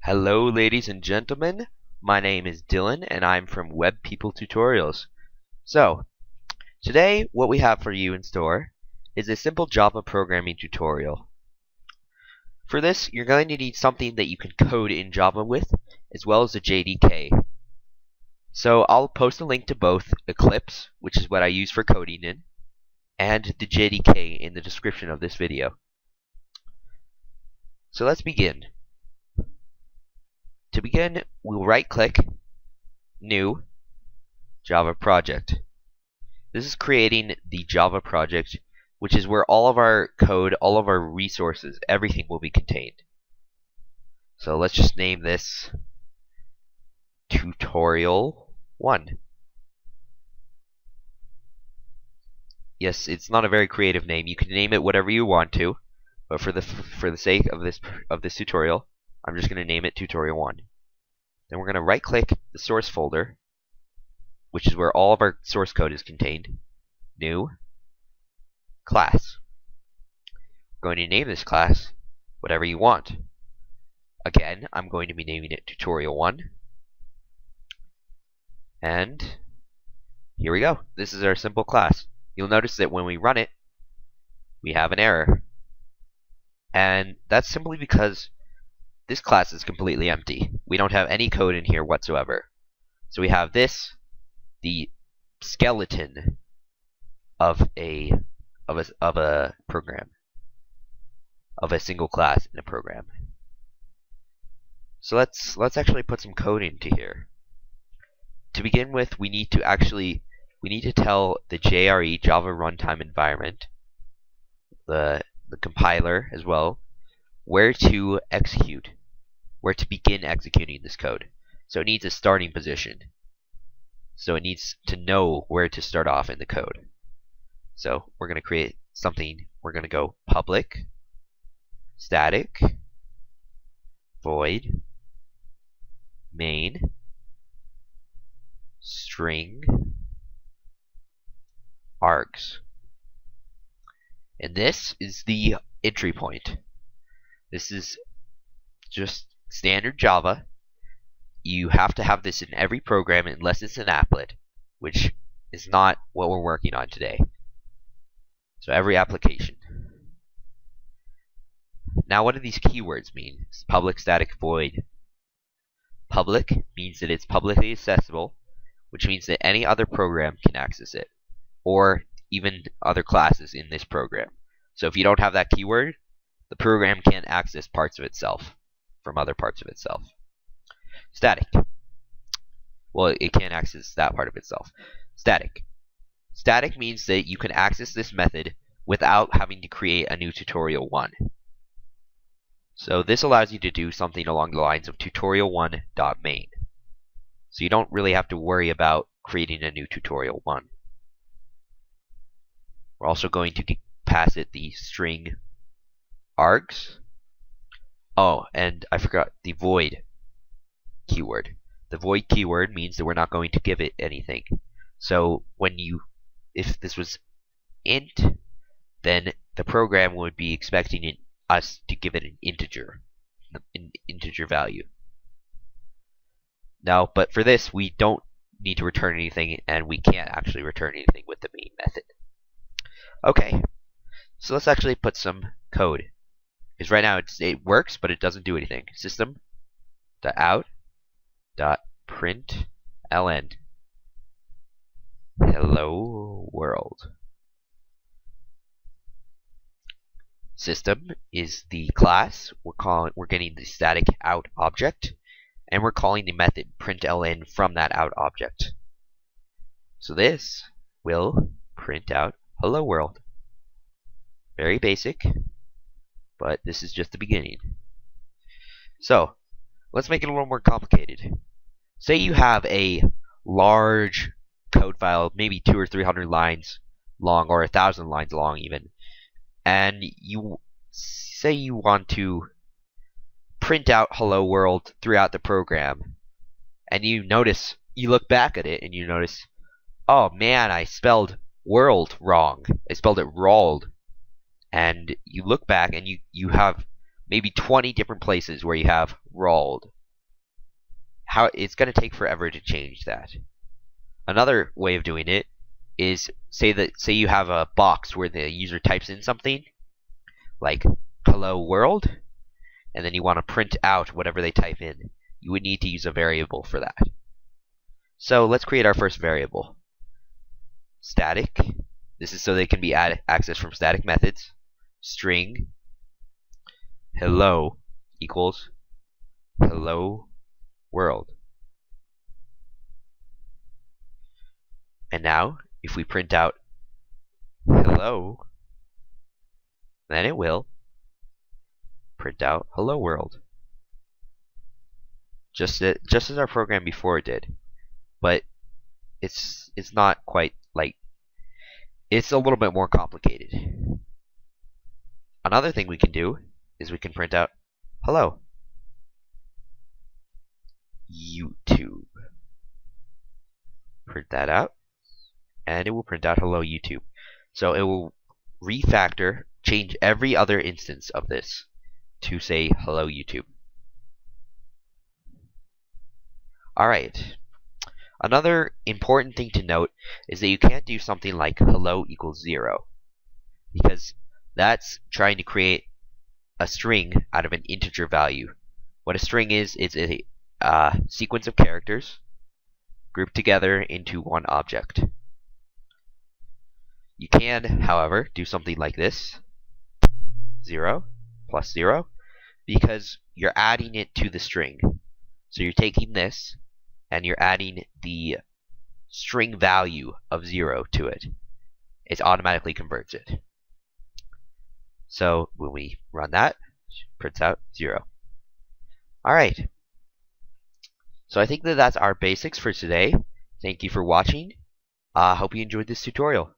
Hello ladies and gentlemen, my name is Dylan and I'm from WebPpl Tutorials. So, today what we have for you in store is a simple Java programming tutorial. For this, you're going to need something that you can code in Java with, as well as a JDK. So I'll post a link to both Eclipse, which is what I use for coding in, and the JDK in the description of this video. So let's begin. To begin, we'll right-click, New, Java Project. This is creating the Java project, which is where all of our code, all of our resources, everything will be contained. So let's just name this Tutorial 1. Yes, it's not a very creative name. You can name it whatever you want to, but for the sake of this tutorial, I'm just going to name it Tutorial 1. Then we're going to right-click the source folder, which is where all of our source code is contained. New, class. We're going to name this class whatever you want. Again, I'm going to be naming it Tutorial 1. And here we go. This is our simple class. You'll notice that when we run it, we have an error. And that's simply because this class is completely empty. We don't have any code in here whatsoever. So we have this, the skeleton of a program, of a single class in a program. So let's actually put some code into here. To begin with, we need to tell the JRE, Java Runtime Environment, the compiler as well, where to begin executing this code. So it needs a starting position. So it needs to know where to start off in the code. So we're going to create something. We're going to go public static void main string args. And this is the entry point. This is just standard Java. You have to have this in every program unless it's an applet, which is not what we're working on today. So every application. Now what do these keywords mean? It's public static void. Public means that it's publicly accessible, which means that any other program can access it, or even other classes in this program. So if you don't have that keyword, the program can't access parts of itself from other parts of itself. Static. Well, it can't access that part of itself. Static. Static means that you can access this method without having to create a new tutorial 1. So this allows you to do something along the lines of tutorial1.main. So you don't really have to worry about creating a new tutorial 1. We're also going to pass it the string args. Oh, and I forgot the void keyword. The void keyword means that we're not going to give it anything. So if this was int, then the program would be expecting us to give it an integer value. Now, but for this, we don't need to return anything, and we can't actually return anything with the main method. Okay, so let's actually put some code. Because right now it works, but it doesn't do anything. System.out.println hello world. System is the class. We're getting the static out object, and we're calling the method println from that out object. So this will print out hello world. Very basic, but this is just the beginning. So let's make it a little more complicated. Say you have a large code file, maybe 200 or 300 lines long, or 1,000 lines long even, and you say you want to print out hello world throughout the program, and you look back at it and you notice, oh man, I spelled world wrong. I spelled it rolled. And you look back and you have maybe 20 different places where you have rolled. how it's going to take forever to change that. Another way of doing it is say you have a box where the user types in something like hello world, and then you want to print out whatever they type in. You would need to use a variable for that. So let's create our first variable. Static. This is so they can be accessed from static methods. String hello equals hello world. And now, if we print out hello, then it will print out hello world. Just as our program before did. But it's not quite like, it's a little bit more complicated. Another thing we can do is we can print out hello YouTube. Print that out, and it will print out hello YouTube. So it will refactor, change every other instance of this to say hello YouTube. Alright. Another important thing to note is that you can't do something like hello equals 0, because that's trying to create a string out of an integer value. What a string is a sequence of characters grouped together into one object. You can, however, do something like this, 0 plus 0, because you're adding it to the string. So you're taking this and you're adding the string value of 0 to it. It automatically converts it. So when we run that, it prints out 0. Alright. So I think that's our basics for today. Thank you for watching. Hope you enjoyed this tutorial.